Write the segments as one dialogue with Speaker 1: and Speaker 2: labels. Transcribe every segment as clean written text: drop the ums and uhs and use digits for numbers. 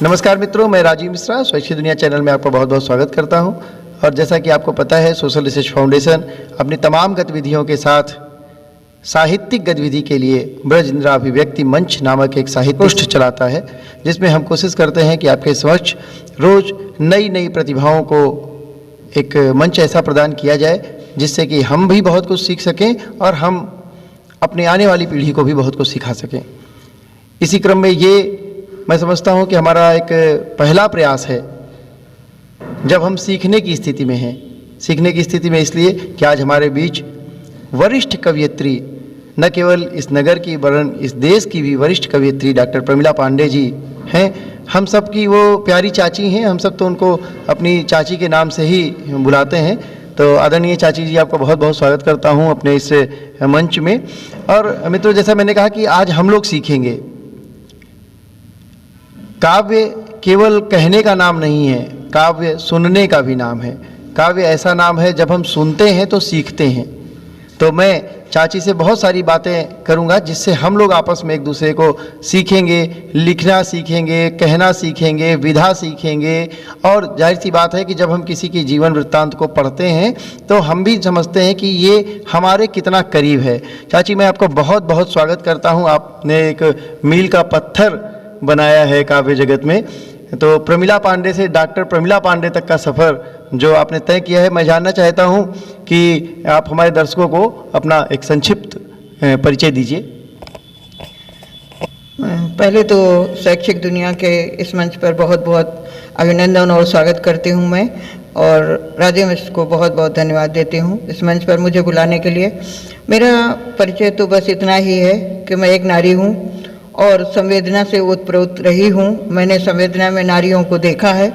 Speaker 1: नमस्कार मित्रों, मैं राजीव मिश्रा स्वैच्छिक दुनिया चैनल में आपका बहुत बहुत स्वागत करता हूं। और जैसा कि आपको पता है, सोशल रिसर्च फाउंडेशन अपनी तमाम गतिविधियों के साथ साहित्यिक गतिविधि के लिए ब्रज इंदिरा अभिव्यक्ति मंच नामक एक साहित्य गोष्ठ चलाता है, जिसमें हम कोशिश करते हैं कि आपके समक्ष रोज नई नई प्रतिभाओं को एक मंच ऐसा प्रदान किया जाए जिससे कि हम भी बहुत कुछ सीख सकें और हम अपने आने वाली पीढ़ी को भी बहुत कुछ सिखा सकें। इसी क्रम में ये मैं समझता हूँ कि हमारा एक पहला प्रयास है जब हम सीखने की स्थिति में हैं। सीखने की स्थिति में इसलिए कि आज हमारे बीच वरिष्ठ कवयित्री, न केवल इस नगर की वरन इस देश की भी वरिष्ठ कवयित्री डॉक्टर प्रमिला पांडे जी हैं। हम सब की वो प्यारी चाची हैं, हम सब तो उनको अपनी चाची के नाम से ही बुलाते हैं। तो आदरणीय चाची जी, आपका बहुत बहुत स्वागत करता हूँ अपने इस मंच में। और मित्रों, जैसा मैंने कहा कि आज हम लोग सीखेंगे। काव्य केवल कहने का नाम नहीं है, काव्य सुनने का भी नाम है। काव्य ऐसा नाम है जब हम सुनते हैं तो सीखते हैं। तो मैं चाची से बहुत सारी बातें करूंगा जिससे हम लोग आपस में एक दूसरे को सीखेंगे, लिखना सीखेंगे, कहना सीखेंगे, विधा सीखेंगे। और जाहिर सी बात है कि जब हम किसी की जीवन वृत्तांत को पढ़ते हैं तो हम भी समझते हैं कि ये हमारे कितना करीब है। चाची, मैं आपको बहुत बहुत स्वागत करता हूँ। आपने एक मील का पत्थर बनाया है काव्य जगत में। तो प्रमिला पांडे से डॉक्टर प्रमिला पांडे तक का सफ़र जो आपने तय किया है, मैं जानना चाहता हूं कि आप हमारे दर्शकों को अपना एक संक्षिप्त परिचय दीजिए।
Speaker 2: पहले तो शैक्षिक दुनिया के इस मंच पर बहुत बहुत अभिनंदन और स्वागत करती हूं मैं, और राजीव मिश्र को बहुत बहुत धन्यवाद देती हूं इस मंच पर मुझे बुलाने के लिए। मेरा परिचय तो बस इतना ही है कि मैं एक नारी हूं और संवेदना से ओतप्रोत रही हूँ। मैंने संवेदना में नारियों को देखा है,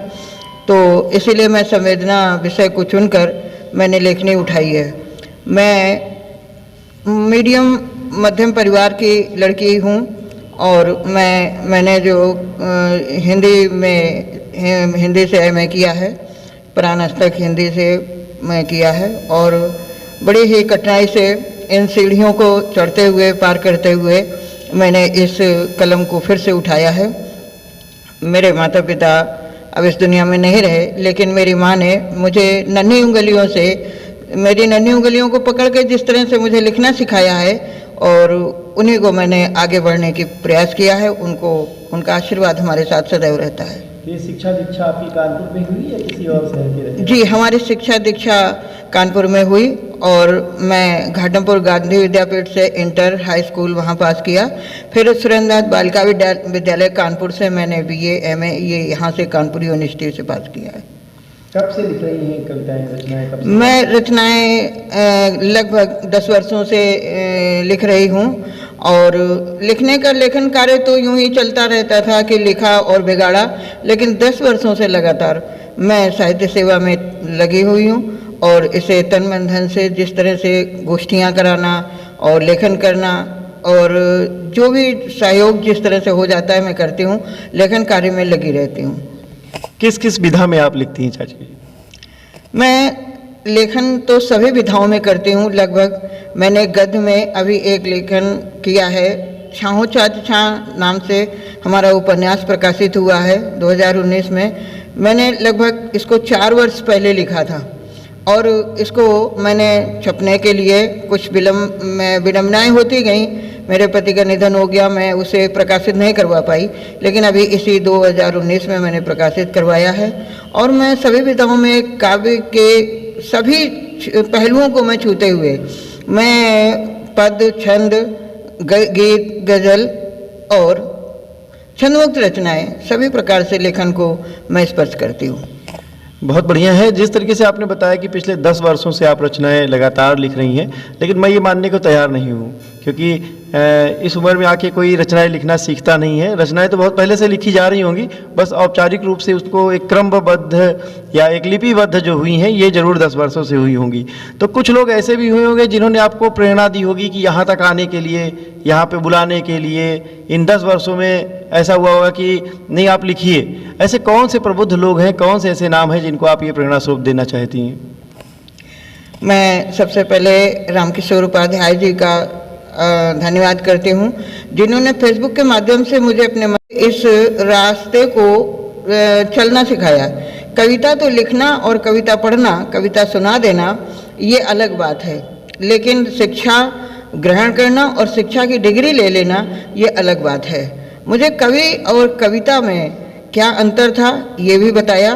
Speaker 2: तो इसीलिए मैं संवेदना विषय को चुनकर मैंने लेखनी उठाई है। मैं मीडियम मध्यम परिवार की लड़की हूँ और मैंने जो हिंदी से एमए किया है, प्राणस्तक हिंदी से मैं किया है, और बड़ी ही कठिनाई से इन सीढ़ियों को चढ़ते हुए पार करते हुए मैंने इस कलम को फिर से उठाया है। मेरे माता पिता अब इस दुनिया में नहीं रहे, लेकिन मेरी माँ ने मुझे मेरी नन्ही उंगलियों को पकड़ के जिस तरह से मुझे लिखना सिखाया है, और उन्हीं को मैंने आगे बढ़ने की प्रयास किया है। उनका आशीर्वाद हमारे साथ सदैव रहता है।
Speaker 1: ये शिक्षा दीक्षा आपकी कानपुर में हुई या किसी और शहर में रही?
Speaker 2: जी, हमारी शिक्षा दीक्षा कानपुर में हुई और मैं घाटमपुर गांधी विद्यापीठ से इंटर हाई स्कूल वहाँ पास किया। फिर सुरेंद्रनाथ बालिका विद्यालय कानपुर से मैंने बीए एमए ये यहाँ से कानपुर यूनिवर्सिटी से पास किया है।
Speaker 1: कब से लिख रही हैं कविताएं, रचनाएं? कब से?
Speaker 2: मैं रचनाएं लगभग 10 वर्षों से लिख रही हूँ, और लिखने का लेखन कार्य तो यूं ही चलता रहता था कि लिखा और बिगाड़ा, लेकिन 10 वर्षों से लगातार मैं साहित्य सेवा में लगी हुई हूँ। और इसे तन मन धन से जिस तरह से गोष्ठियाँ कराना और लेखन करना और जो भी सहयोग जिस तरह से हो जाता है मैं करती हूँ, लेखन कार्य में लगी रहती हूँ।
Speaker 1: किस किस विधा में आप लिखती हैं चाची?
Speaker 2: मैं लेखन तो सभी विधाओं में करती हूँ लगभग। मैंने गद्य में अभी एक लेखन किया है, छाहो चाच छा नाम से हमारा उपन्यास प्रकाशित हुआ है 2019 में। मैंने लगभग इसको 4 वर्ष पहले लिखा था, और इसको मैंने छपने के लिए कुछ विडम्बनाएँ होती गई। मेरे पति का निधन हो गया, मैं उसे प्रकाशित नहीं करवा पाई, लेकिन अभी इसी 2019 में मैंने प्रकाशित करवाया है। और मैं सभी विधाओं में काव्य के सभी पहलुओं को मैं छूते हुए मैं पद, छंद, गीत, गज़ल और छंदमुक्त रचनाएं, सभी प्रकार से लेखन को मैं स्पर्श करती हूँ।
Speaker 1: बहुत बढ़िया है। जिस तरीके से आपने बताया कि पिछले 10 वर्षों से आप रचनाएं लगातार लिख रही हैं, लेकिन मैं ये मानने को तैयार नहीं हूँ, क्योंकि इस उम्र में आके कोई रचनाएं लिखना सीखता नहीं है। रचनाएं तो बहुत पहले से लिखी जा रही होंगी, बस औपचारिक रूप से उसको एक क्रमबद्ध या एक लिपिबद्ध जो हुई हैं, ये जरूर 10 वर्षों से हुई होंगी। तो कुछ लोग ऐसे भी हुए होंगे जिन्होंने आपको प्रेरणा दी होगी कि यहाँ तक आने के लिए, यहाँ पे बुलाने के लिए। इन 10 वर्षों में ऐसा हुआ होगा कि नहीं, आप लिखिए। ऐसे कौन से प्रबुद्ध लोग हैं, कौन से ऐसे नाम हैं जिनको आप ये प्रेरणा स्वरूप देना चाहती हैं?
Speaker 2: मैं सबसे पहले रामकिशोर उपाध्याय जी का धन्यवाद करती हूँ, जिन्होंने फेसबुक के माध्यम से मुझे अपने इस रास्ते को चलना सिखाया। कविता तो लिखना और कविता पढ़ना, कविता सुना देना ये अलग बात है, लेकिन शिक्षा ग्रहण करना और शिक्षा की डिग्री ले लेना ये अलग बात है। मुझे कवि और कविता में क्या अंतर था ये भी बताया,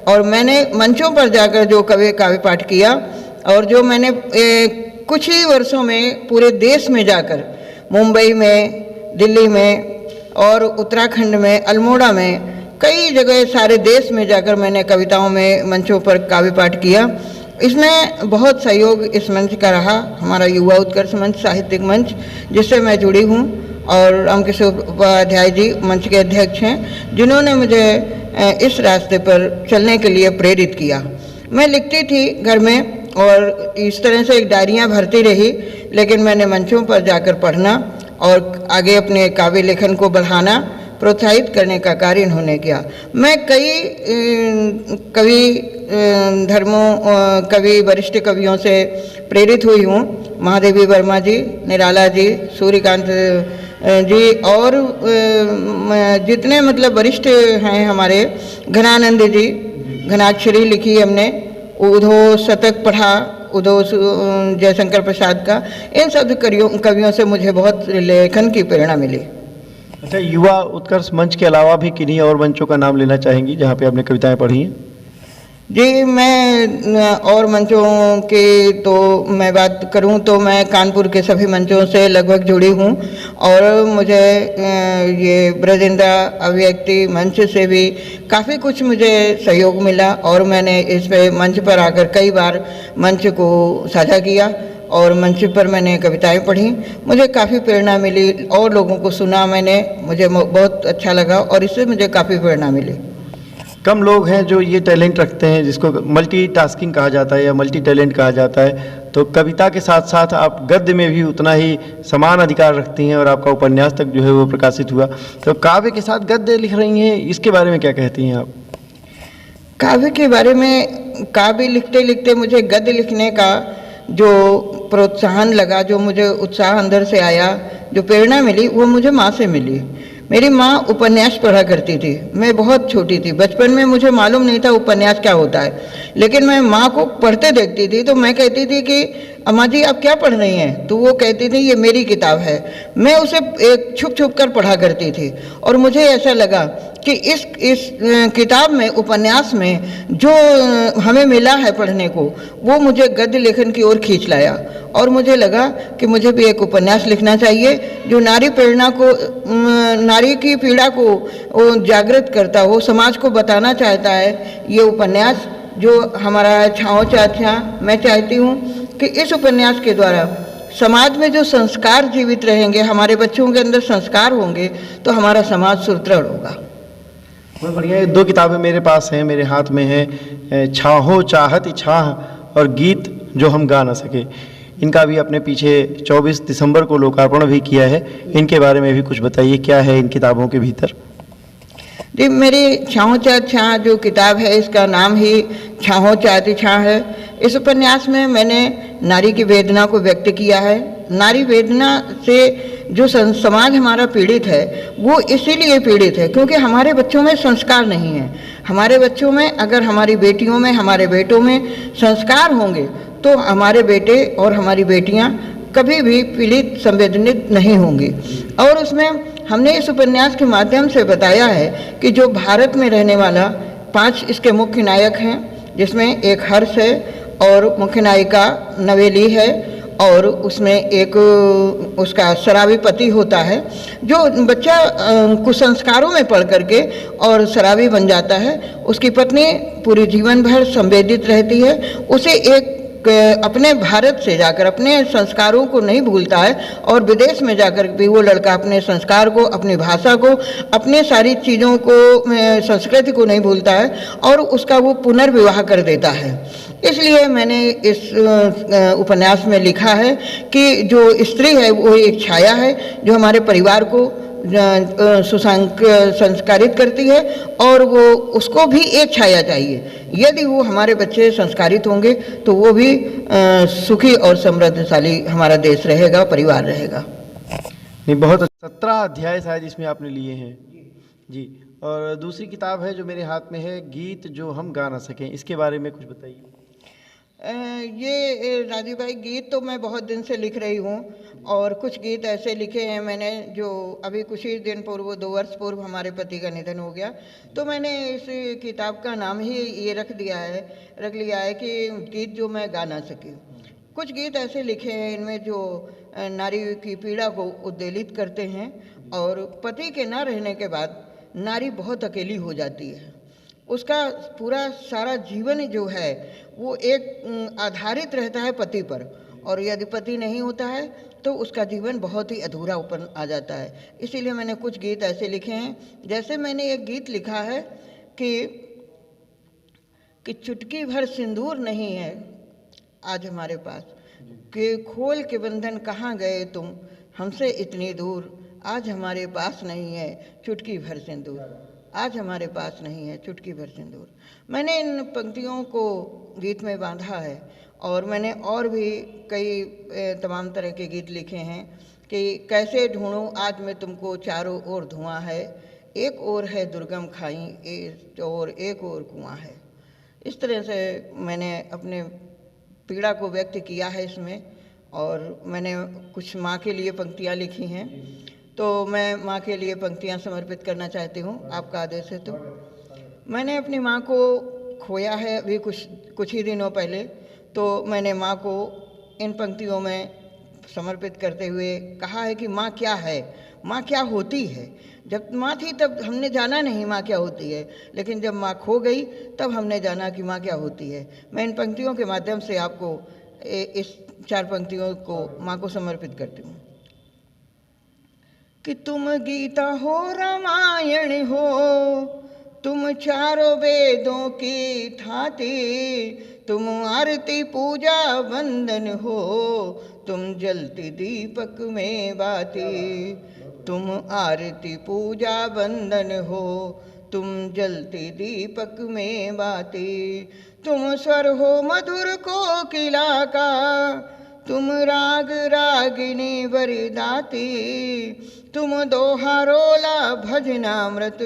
Speaker 2: और मैंने मंचों पर जाकर जो काव्य पाठ किया, और जो मैंने कुछ ही वर्षों में पूरे देश में जाकर, मुंबई में, दिल्ली में और उत्तराखंड में, अल्मोड़ा में, कई जगह सारे देश में जाकर मैंने कविताओं में मंचों पर काव्य पाठ किया। इसमें बहुत सहयोग इस मंच का रहा, हमारा युवा उत्कर्ष मंच, साहित्यिक मंच, जिससे मैं जुड़ी हूँ, और रामकिशोर उपाध्याय जी मंच के अध्यक्ष हैं, जिन्होंने मुझे इस रास्ते पर चलने के लिए प्रेरित किया। मैं लिखती थी घर में और इस तरह से एक डायरियाँ भरती रही, लेकिन मैंने मंचों पर जाकर पढ़ना और आगे अपने काव्य लेखन को बढ़ाना, प्रोत्साहित करने का कार्य इन्होंने किया। मैं कई कवि वरिष्ठ कवियों से प्रेरित हुई हूँ, महादेवी वर्मा जी, निराला जी, सूर्यकांत जी, और जितने मतलब वरिष्ठ हैं हमारे, घनानंद जी, घनाक्षरी लिखी हमने, उधो शतक पढ़ा, उधो जयशंकर प्रसाद का, इन सब कवियों से मुझे बहुत लेखन की प्रेरणा मिली।
Speaker 1: अच्छा, युवा उत्कर्ष मंच के अलावा भी किन्हीं और मंचों का नाम लेना चाहेंगी जहाँ पे आपने कविताएं पढ़ी हैं?
Speaker 2: जी, मैं और मंचों की तो मैं बात करूं तो मैं कानपुर के सभी मंचों से लगभग जुड़ी हूं, और मुझे ये ब्रजेंद्रा अभिव्यक्ति मंच से भी काफ़ी कुछ मुझे सहयोग मिला, और मैंने इस पे मंच पर आकर कई बार मंच को साझा किया और मंच पर मैंने कविताएं पढ़ी, मुझे काफ़ी प्रेरणा मिली, और लोगों को सुना मैंने, मुझे बहुत अच्छा लगा और इससे मुझे काफ़ी प्रेरणा मिली।
Speaker 1: कम लोग हैं जो ये टैलेंट रखते हैं, जिसको मल्टीटास्किंग कहा जाता है या मल्टी टैलेंट कहा जाता है, तो कविता के साथ साथ आप गद्य में भी उतना ही समान अधिकार रखती हैं, और आपका उपन्यास तक जो है वो प्रकाशित हुआ, तो काव्य के साथ गद्य लिख रही हैं, इसके बारे में क्या कहती हैं आप?
Speaker 2: काव्य के बारे में, काव्य लिखते लिखते मुझे गद्य लिखने का जो प्रोत्साहन लगा, जो मुझे उत्साह अंदर से आया, जो प्रेरणा मिली, वो मुझे माँ से मिली। मेरी माँ उपन्यास पढ़ा करती थी, मैं बहुत छोटी थी, बचपन में मुझे मालूम नहीं था उपन्यास क्या होता है, लेकिन मैं माँ को पढ़ते देखती थी तो मैं कहती थी कि अम्मा जी आप क्या पढ़ रही हैं? तो वो कहती थी ये मेरी किताब है। मैं उसे एक छुप छुप कर पढ़ा करती थी, और मुझे ऐसा लगा कि इस किताब में, उपन्यास में जो हमें मिला है पढ़ने को, वो मुझे गद्य लेखन की ओर खींच लाया, और मुझे लगा कि मुझे भी एक उपन्यास लिखना चाहिए जो नारी प्रेरणा को, नारी की पीड़ा को जागृत करता हो, समाज को बताना चाहता है। ये उपन्यास जो हमारा छाँव चाचा, मैं चाहती हूँ कि इस उपन्यास के द्वारा समाज में जो संस्कार जीवित रहेंगे, हमारे बच्चों के अंदर संस्कार होंगे, तो हमारा समाज सुदृढ़ होगा।
Speaker 1: बहुत बढ़िया। 2 किताबें मेरे पास हैं, मेरे हाथ में है, छाहो चाहत छाह और गीत जो हम गा ना सके। इनका भी अपने पीछे 24 दिसंबर को लोकार्पण भी किया है, इनके बारे में भी कुछ बताइए, क्या है इन किताबों के भीतर?
Speaker 2: जी, मेरी छाहो चाहत छाह जो किताब है, इसका नाम ही छाहो चाहत छाह है। इस उपन्यास में मैंने नारी की वेदना को व्यक्त किया है। नारी वेदना से जो समाज हमारा पीड़ित है, वो इसीलिए पीड़ित है क्योंकि हमारे बच्चों में संस्कार नहीं है। हमारे बच्चों में, अगर हमारी बेटियों में, हमारे बेटों में संस्कार होंगे तो हमारे बेटे और हमारी बेटियां कभी भी पीड़ित, संवेदनित नहीं होंगी। और उसमें हमने इस उपन्यास के माध्यम से बताया है कि जो भारत में रहने वाला 5 इसके मुख्य नायक हैं, जिसमें एक हर्ष है और मुख्य नायिका नवेली है, और उसमें एक उसका शराबी पति होता है जो बच्चा कुसंस्कारों में पढ़ करके और शराबी बन जाता है। उसकी पत्नी पूरी जीवन भर संवेदित रहती है, उसे एक अपने भारत से जाकर अपने संस्कारों को नहीं भूलता है, और विदेश में जाकर भी वो लड़का अपने संस्कार को, अपनी भाषा को, अपने सारी चीज़ों को, संस्कृति को नहीं भूलता है, और उसका वो पुनर्विवाह कर देता है। इसलिए मैंने इस उपन्यास में लिखा है कि जो स्त्री है वो एक छाया है जो हमारे परिवार को संस्कारित करती है और वो उसको भी एक छाया चाहिए। यदि वो हमारे बच्चे संस्कारित होंगे तो वो भी सुखी और समृद्धशाली हमारा देश रहेगा, परिवार रहेगा।
Speaker 1: नहीं, बहुत 17 अध्याय शायद इसमें आपने लिए हैं जी। और दूसरी किताब है जो मेरे हाथ में है, गीत जो हम गा ना सकें, इसके बारे में कुछ बताइए।
Speaker 2: ये राजीव भाई, गीत तो मैं बहुत दिन से लिख रही हूँ और कुछ गीत ऐसे लिखे हैं मैंने जो अभी कुछ ही दिन पूर्व, 2 वर्ष पूर्व हमारे पति का निधन हो गया, तो मैंने इस किताब का नाम ही ये रख लिया है कि गीत जो मैं गा ना सकी। कुछ गीत ऐसे लिखे हैं इनमें जो नारी की पीड़ा को उद्वेलित करते हैं और पति के ना रहने के बाद नारी बहुत अकेली हो जाती है। उसका पूरा सारा जीवन जो है वो एक आधारित रहता है पति पर, और यदि पति नहीं होता है तो उसका जीवन बहुत ही अधूरापन आ जाता है। इसीलिए मैंने कुछ गीत ऐसे लिखे हैं, जैसे मैंने एक गीत लिखा है कि चुटकी भर सिंदूर नहीं है आज हमारे पास, कि खोल के बंधन कहाँ गए तुम हमसे इतनी दूर, आज हमारे पास नहीं है चुटकी भर सिंदूर, आज हमारे पास नहीं है चुटकी भर सिंदूर। मैंने इन पंक्तियों को गीत में बांधा है और मैंने और भी कई तमाम तरह के गीत लिखे हैं कि कैसे ढूंढूं आज मैं तुमको, चारों ओर धुआं है, एक ओर है दुर्गम खाई और एक ओर कुआं है। इस तरह से मैंने अपने पीड़ा को व्यक्त किया है इसमें। और मैंने कुछ माँ के लिए पंक्तियाँ लिखी हैं, तो मैं माँ के लिए पंक्तियाँ समर्पित करना चाहती हूँ, आपका आदेश है तो। मैंने अपनी माँ को खोया है अभी कुछ ही दिनों पहले, तो मैंने माँ को इन पंक्तियों में समर्पित करते हुए कहा है कि माँ क्या है, माँ क्या होती है। जब माँ थी तब हमने जाना नहीं माँ क्या होती है, लेकिन जब माँ खो गई तब हमने जाना कि माँ क्या होती है। मैं इन पंक्तियों के माध्यम से आपको इस 4 पंक्तियों को माँ को समर्पित करती हूँ। कि तुम गीता हो, रामायण हो, तुम चारों वेदों की थाती, तुम आरती पूजा वंदन हो, तुम जलती दीपक में बाती, तुम आरती पूजा वंदन हो, तुम जलती दीपक में बाती, तुम स्वर हो मधुर कोकिला का, तुम राग रागिनी वरदाती, तुम दोहा रोला भजनामृत,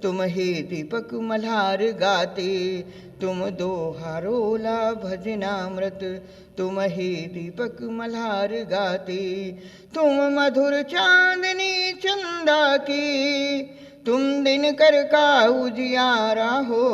Speaker 2: तुम ही दीपक मल्हार गाती, तुम दोहा रोला भजनामृत, तुम ही दीपक मल्हार गाती, तुम मधुर चांदनी चंदा की, तुम दिनकर का उजियारा हो,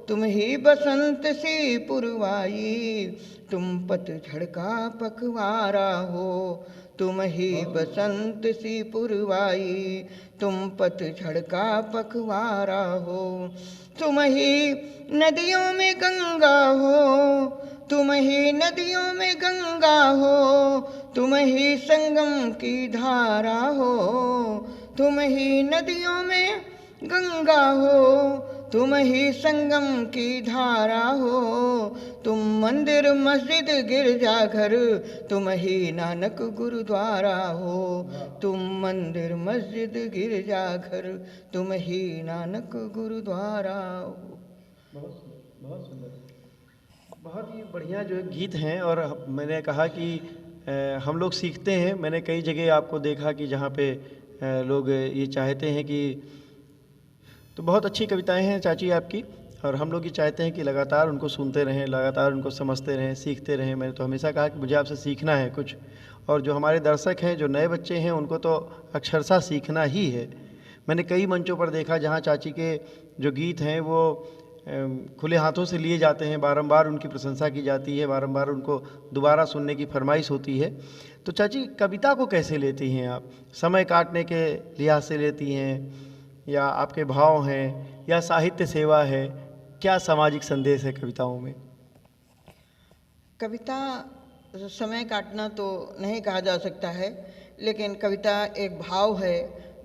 Speaker 2: तुम ही बसंत सी पुरवाई, तुम पतझड़ का पखवारा हो, तुम ही बसंत सी पुरवाई, तुम पतझड़ का पखवारा हो, तुम ही नदियों में गंगा हो, तुम ही नदियों में गंगा हो, तुम ही संगम की धारा हो, तुम ही नदियों में गंगा हो, तुम ही संगम की धारा हो, तुम मंदिर मस्जिद गिरजाघर, तुम ही नानक गुरुद्वारा हो, तुम मंदिर मस्जिद गिरजाघर, तुम ही नानक गुरुद्वारा हो।
Speaker 1: बहुत सुंदर, बहुत ही बढ़िया जो गीत हैं। और मैंने कहा कि हम लोग सीखते हैं। मैंने कई जगह आपको देखा कि जहाँ पे लोग ये चाहते हैं कि, तो बहुत अच्छी कविताएं हैं चाची आपकी, और हम लोग ये चाहते हैं कि लगातार उनको सुनते रहें, लगातार उनको समझते रहें, सीखते रहें। मैंने तो हमेशा कहा कि मुझे आपसे सीखना है कुछ, और जो हमारे दर्शक हैं, जो नए बच्चे हैं, उनको तो अक्षरशः सीखना ही है। मैंने कई मंचों पर देखा जहाँ चाची के जो गीत हैं वो खुले हाथों से लिए जाते हैं, बारंबार उनकी प्रशंसा की जाती है, बारंबार उनको दोबारा सुनने की फरमाइश होती है। तो चाची, कविता को कैसे लेती हैं आप? समय काटने के लिहाज से लेती हैं, या आपके भाव हैं, या साहित्य सेवा है? क्या सामाजिक संदेश है कविताओं में?
Speaker 2: कविता समय काटना तो नहीं कहा जा सकता है, लेकिन कविता एक भाव है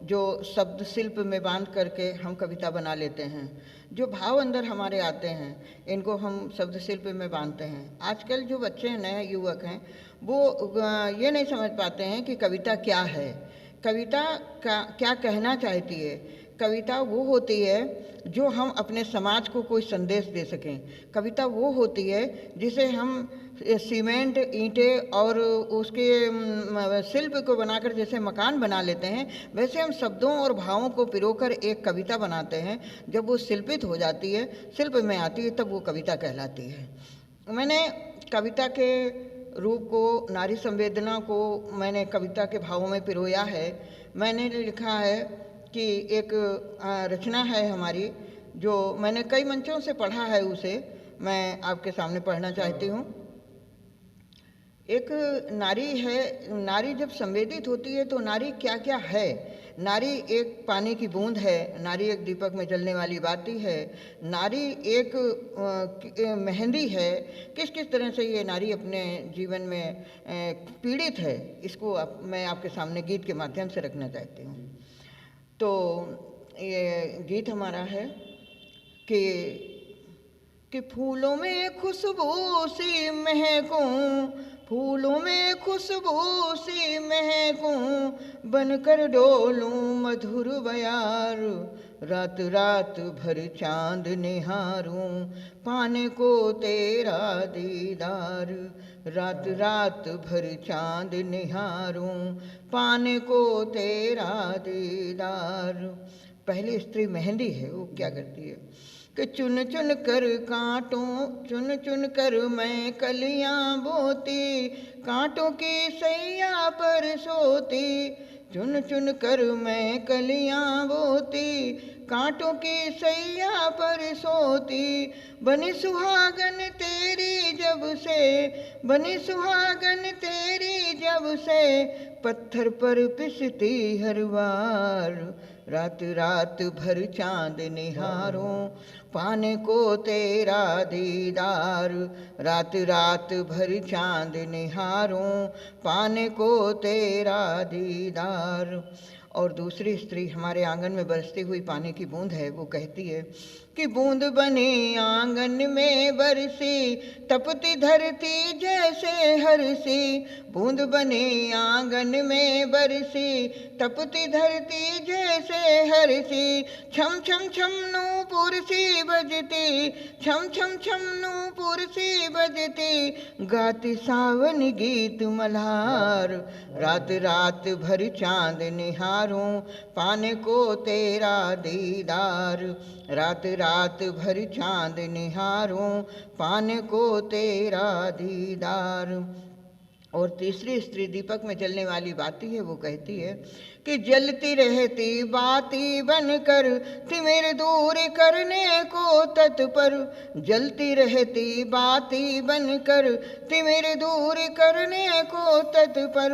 Speaker 2: जो शब्द शिल्प में बांध करके हम कविता बना लेते हैं। जो भाव अंदर हमारे आते हैं इनको हम शब्द शिल्प में बांधते हैं। आजकल जो बच्चे नए युवक हैं वो ये नहीं समझ पाते हैं कि कविता क्या है, कविता का क्या कहना चाहती है। कविता वो होती है जो हम अपने समाज को कोई संदेश दे सकें। कविता वो होती है जिसे हम सीमेंट, ईंटें और उसके शिल्प को बनाकर जैसे मकान बना लेते हैं, वैसे हम शब्दों और भावों को पिरोकर एक कविता बनाते हैं। जब वो शिल्पित हो जाती है, शिल्प में आती है, तब वो कविता कहलाती है। मैंने कविता के रूप को, नारी संवेदना को मैंने कविता के भावों में पिरोया है। मैंने लिखा है कि एक रचना है हमारी, जो मैंने कई मंचों से पढ़ा है, उसे मैं आपके सामने पढ़ना चाहती हूँ। एक नारी है, नारी जब संवेदित होती है तो नारी क्या क्या है। नारी एक पानी की बूंद है, नारी एक दीपक में जलने वाली बाती है, नारी एक मेहंदी है। किस किस तरह से ये नारी अपने जीवन में पीड़ित है, इसको मैं आपके सामने गीत के माध्यम से रखना चाहती हूँ। तो ये गीत हमारा है कि फूलों में खुशबू सी महकूं, फूलों में खुशबू सी महकूं, बनकर डोलूं मधुर बयार, रात रात भर चांद निहारूं, पाने को तेरा दीदार, रात रात भर चांद निहारूं, पाने को तेरा दीदार। पहली स्त्री मेहंदी है, वो क्या करती है कि चुन चुन कर कांटों, चुन चुन कर मैं कलियां बोती, कांटों की सैया पर सोती, चुन चुन कर मैं कलियां बोती, कांटों की सैया पर सोती, बनी सुहागन तेरी जब से, बनी सुहागन तेरी जब से, पत्थर पर पिसती हर बार, रात रात भर चांद निहारूं, पाने को तेरा दीदार, रात रात भर चांद निहारूं, पाने को तेरा दीदार। और दूसरी स्त्री हमारे आंगन में बरसती हुई पानी की बूंद है, वो कहती है कि बूंद बनी आंगन में बरसी, तपती धरती जैसे हरसी, बूंद बनी आंगन में बरसी, तपती धरती जैसे हरसी, छम छम छम नूपुर सी बजती, छम छम छम नूपुर सी बजती, गाती सावन गीत मल्हार, रात रात भर चांद निहारूं, पाने को तेरा दीदार, रात रात भर चांद निहारूं, पाने को तेरा दीदार। और तीसरी स्त्री दीपक में जलने वाली बाती है, वो कहती है कि जलती रहती बाती बनकर, तिमिर दूर करने को तत्पर, जलती रहती बाती बनकर, तिमिर दूर करने को तत्पर,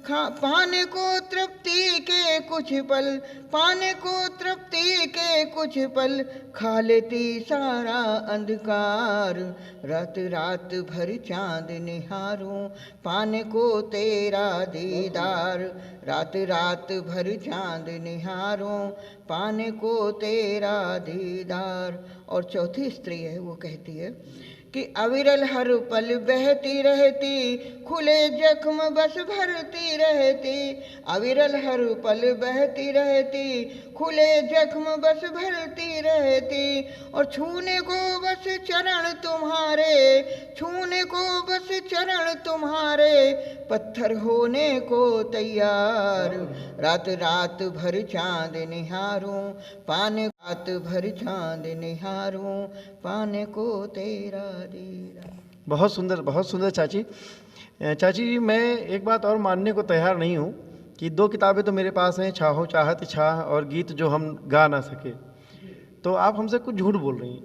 Speaker 2: पाने को तृप्ति के कुछ पल, पाने को तृप्ति के कुछ पल, खा लेती सारा अंधकार, रात रात भर चांद निहारूं, पाने को तेरा दीदार, रात रात भर चांद निहारूं, पाने को तेरा दीदार। और चौथी स्त्री है, वो कहती है कि अविरल हर पल बहती रहती, खुले जख्म बस भरती रहती, अविरल हर पल बहती रहती, खुले जख्म बस भरती रहती, और छूने को बस चरण तुम्हारे, छूने को बस चरण तुम्हारे, पत्थर होने को तैयार, रात रात भर चांद निहारूं, पाने रात भर चांद निहारूं, पाने को तेरा दीदार।
Speaker 1: बहुत सुंदर चाची। चाची जी, मैं एक बात और मानने को तैयार नहीं हूँ कि दो किताबें तो मेरे पास हैं, चाहो चाहत छाह और गीत जो हम गा ना सके, तो आप हमसे कुछ झूठ बोल रही हैं।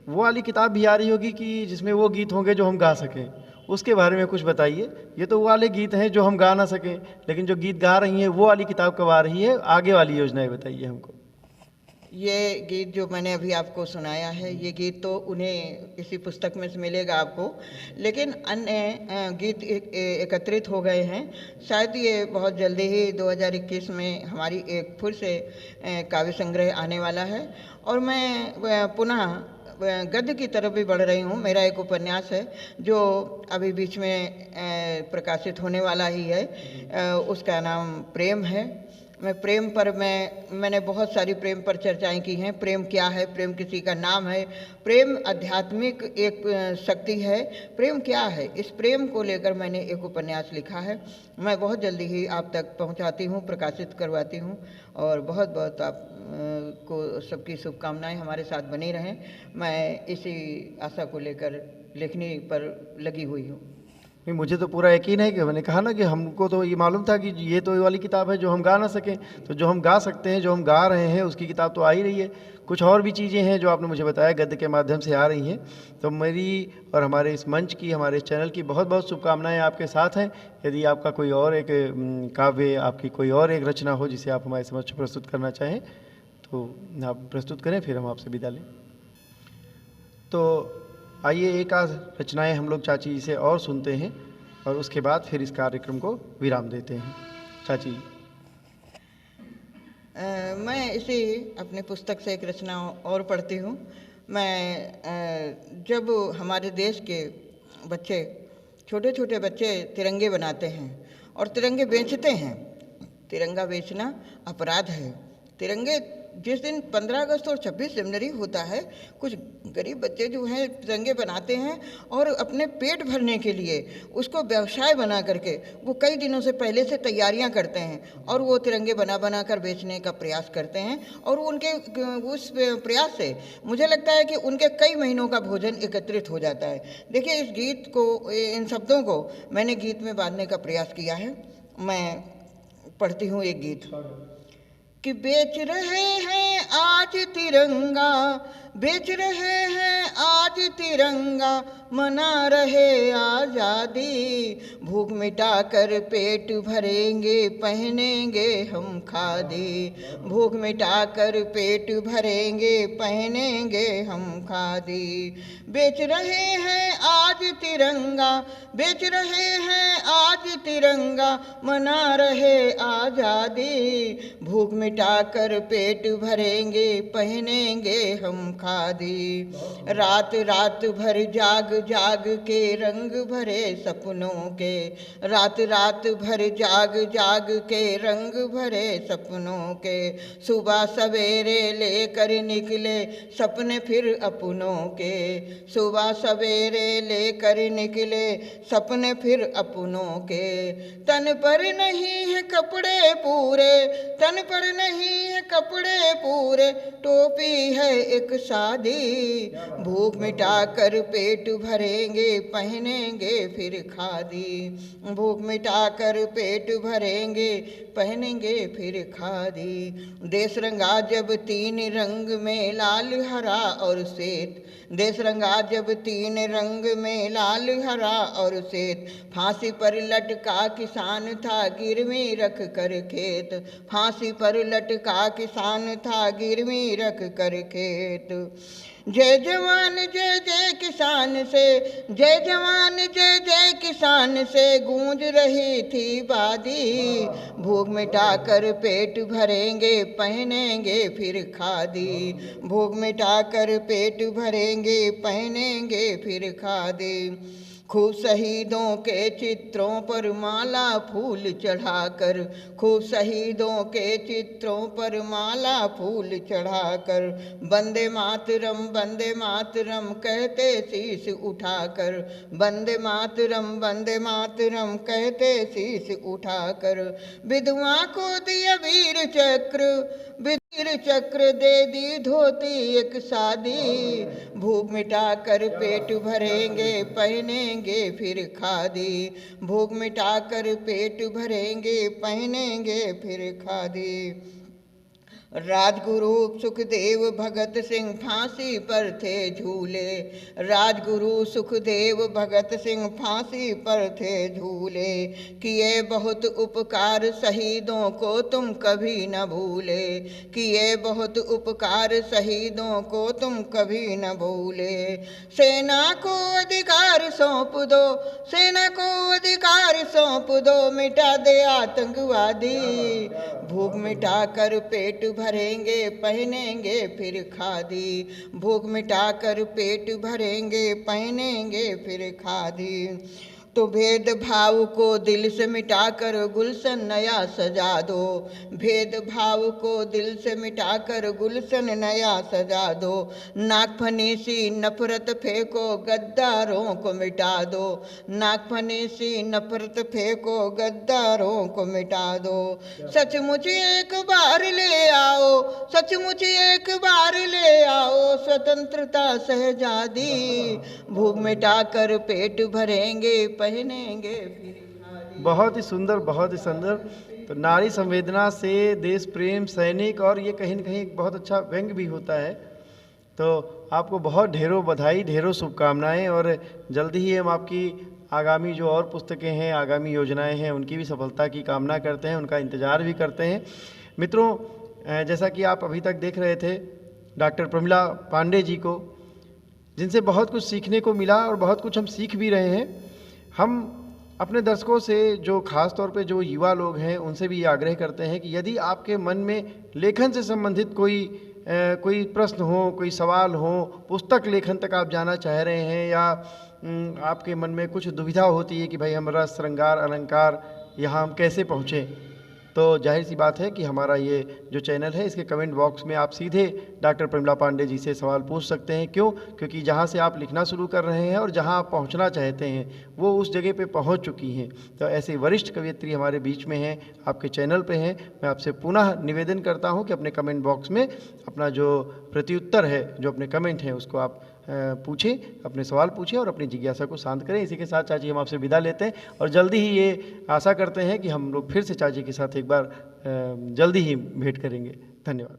Speaker 1: वो वाली किताब भी आ रही होगी कि जिसमें वो गीत होंगे जो हम गा सकें, उसके बारे में कुछ बताइए। ये तो वो वाले गीत हैं जो हम गा ना सकें, लेकिन जो गीत गा रही हैं वो वाली किताब कब आ रही है, आगे वाली योजनाएं बताइए हमको।
Speaker 2: ये गीत जो मैंने अभी आपको सुनाया है, ये गीत तो उन्हें किसी पुस्तक में से मिलेगा आपको, लेकिन अन्य गीत एकत्रित हो गए हैं। शायद ये बहुत जल्दी ही 2021 में हमारी एक फिर से काव्य संग्रह आने वाला है, और मैं पुनः गद्य की तरफ भी बढ़ रही हूँ। मेरा एक उपन्यास है जो अभी बीच में प्रकाशित होने वाला ही है। उसका नाम प्रेम है। मैं प्रेम पर मैंने बहुत सारी प्रेम पर चर्चाएं की हैं। प्रेम क्या है? प्रेम किसी का नाम है? प्रेम आध्यात्मिक एक शक्ति है। प्रेम क्या है? इस प्रेम को लेकर मैंने एक उपन्यास लिखा है। मैं बहुत जल्दी ही आप तक पहुंचाती हूं, प्रकाशित करवाती हूं। और बहुत बहुत आप को सबकी शुभकामनाएं हमारे साथ बनी रहें। मैं इसी आशा को लेकर लिखने पर लगी हुई हूँ।
Speaker 1: नहीं, मुझे तो पूरा यकीन है कि मैंने कहा ना कि हमको तो ये मालूम था कि ये तो ये वाली किताब है जो हम गा ना सकें, तो जो हम गा सकते हैं, जो हम गा रहे हैं, उसकी किताब तो आ ही रही है। कुछ और भी चीज़ें हैं जो आपने मुझे बताया गद्य के माध्यम से आ रही हैं। तो मेरी और हमारे इस मंच की, हमारे इस चैनल की बहुत बहुत शुभकामनाएं आपके साथ हैं। यदि आपका कोई और एक काव्य, आपकी कोई और एक रचना हो जिसे आप हमारे समक्ष प्रस्तुत करना चाहें तो आप प्रस्तुत करें, फिर हम आपसे विदा लें। तो आइए एक आध रचनाएं हम लोग चाची जी से और सुनते हैं और उसके बाद फिर इस कार्यक्रम को विराम देते हैं। चाची
Speaker 2: मैं इसी अपनी पुस्तक से एक रचना और पढ़ती हूँ। जब हमारे देश के बच्चे, छोटे छोटे बच्चे तिरंगे बनाते हैं और तिरंगे बेचते हैं, तिरंगा बेचना अपराध है। तिरंगे जिस दिन 15 अगस्त और 26 जनवरी होता है, कुछ गरीब बच्चे जो हैं तिरंगे बनाते हैं और अपने पेट भरने के लिए उसको व्यवसाय बना करके वो कई दिनों से पहले से तैयारियां करते हैं और वो तिरंगे बना कर बेचने का प्रयास करते हैं। और उनके उस प्रयास से मुझे लगता है कि उनके कई महीनों का भोजन एकत्रित हो जाता है। देखिए, इस गीत को, इन शब्दों को मैंने गीत में बांधने का प्रयास किया है। मैं पढ़ती हूँ एक गीत कि बेच रहे हैं आज तिरंगा, बेच रहे हैं आज तिरंगा, मना रहे आज़ादी, भूख मिटा कर पेट भरेंगे, पहनेंगे हम खादी, भूख मिटा कर पेट भरेंगे, पहनेंगे हम खादी। बेच रहे हैं आज तिरंगा, बेच रहे हैं आज तिरंगा, मना रहे आज़ादी, भूख मिटा कर पेट भरेंगे, पहनेंगे हम खादी। रात रात भर जाग जाग के रंग भरे सपनों के, रात रात भर जाग जाग के रंग भरे सपनों के, सुबह सवेरे लेकर निकले सपने फिर अपनों के, सुबह सवेरे लेकर निकले सपने फिर अपनों के। तन पर नहीं है कपड़े पूरे, तन पर नहीं है कपड़े पूरे, टोपी है एक सादी, भूख मिटा कर पेट भरेंगे, पहनेंगे फिर खादी, भूख मिटा कर पेट भरेंगे, पहनेंगे फिर खादी। देश रंगा जब 3 रंग में, लाल हरा और श्वेत, देश रंगा जब 3 रंग में, लाल हरा और श्वेत, फांसी पर लटका किसान था गिरवी रख कर खेत, फांसी पर लटका किसान था गिरवी रख कर खेत। जय जवान जय जय किसान से, जय जवान जय जय किसान से, गूंज रही थी बादी, भूख मिटा कर पेट भरेंगे, पहनेंगे फिर खादी, भूख मिटा कर पेट भरेंगे, पहनेंगे फिर खादी। खूब शहीदों के चित्रों पर माला फूल चढ़ाकर, खूब शहीदों के चित्रों पर माला फूल चढ़ाकर, वंदे मातरम कहते शीश उठाकर, वंदे मातरम कहते शीश उठाकर। विधवा को दिया वीर चक्र, वीर चक्र दे दी धोती एक सादी, भूख मिटा कर पेट भरेंगे, पहनेंगे फिर खादी, भूख मिटा कर पेट भरेंगे, पहनेंगे फिर खादी। राजगुरु सुखदेव भगत सिंह फांसी पर थे झूले, राजगुरु सुखदेव भगत सिंह फांसी पर थे झूले, किए बहुत उपकार शहीदों को तुम कभी न भूले, किए बहुत उपकार शहीदों को तुम कभी न भूले। सेना को अधिकार सौंप दो, सेना को अधिकार सौंप दो, मिटा दे आतंकवादी, भूख मिटा कर पेट भरेंगे पहनेंगे फिर खादी, भूख मिटाकर पेट भरेंगे पहनेंगे फिर खादी। तो भेदभाव को दिल से मिटाकर गुलशन नया सजा दो, भेदभाव को दिल से मिटाकर गुलशन नया सजा दो। नागफनी नफरत फेंको गद्दारों को मिटा दो, नागफनी नफरत फेंको गद्दारों को मिटा दो। सचमुच एक बार ले आओ, सचमुच एक बार ले आओ स्वतंत्रता शहजादी, भूख मिटाकर पेट भरेंगे पहनेंगे फिर खादी।
Speaker 1: बहुत ही सुंदर, बहुत ही सुंदर। तो नारी संवेदना से देश प्रेम, सैनिक, और ये कहीं न कहीं एक बहुत अच्छा व्यंग भी होता है। तो आपको बहुत ढेरों बधाई, ढेरों शुभकामनाएं, और जल्दी ही हम आपकी आगामी जो और पुस्तकें हैं, आगामी योजनाएं हैं, उनकी भी सफलता की कामना करते हैं, उनका इंतज़ार भी करते हैं। मित्रों, जैसा कि आप अभी तक देख रहे थे डॉक्टर प्रमिला पांडे जी को, जिनसे बहुत कुछ सीखने को मिला और बहुत कुछ हम सीख भी रहे हैं। हम अपने दर्शकों से, जो ख़ास तौर पे जो युवा लोग हैं, उनसे भी ये आग्रह करते हैं कि यदि आपके मन में लेखन से संबंधित कोई प्रश्न हो, कोई सवाल हो, पुस्तक लेखन तक आप जाना चाह रहे हैं, या आपके मन में कुछ दुविधा होती है कि भाई हम रस, श्रृंगार, अलंकार यहाँ हम कैसे पहुँचें, तो जाहिर सी बात है कि हमारा ये जो चैनल है, इसके कमेंट बॉक्स में आप सीधे डॉक्टर प्रमिला पांडे जी से सवाल पूछ सकते हैं। क्यों? क्योंकि जहाँ से आप लिखना शुरू कर रहे हैं और जहाँ आप पहुँचना चाहते हैं, वो उस जगह पे पहुँच चुकी हैं। तो ऐसे वरिष्ठ कवयित्री हमारे बीच में हैं, आपके चैनल पे हैं। मैं आपसे पुनः निवेदन करता हूँ कि अपने कमेंट बॉक्स में अपना जो प्रत्युत्तर है, जो अपने कमेंट हैं, उसको आप पूछें, अपने सवाल पूछें और अपनी जिज्ञासा को शांत करें। इसी के साथ चाची हम आपसे विदा लेते हैं, और जल्दी ही ये आशा करते हैं कि हम लोग फिर से चाची के साथ एक बार जल्दी ही भेंट करेंगे। धन्यवाद।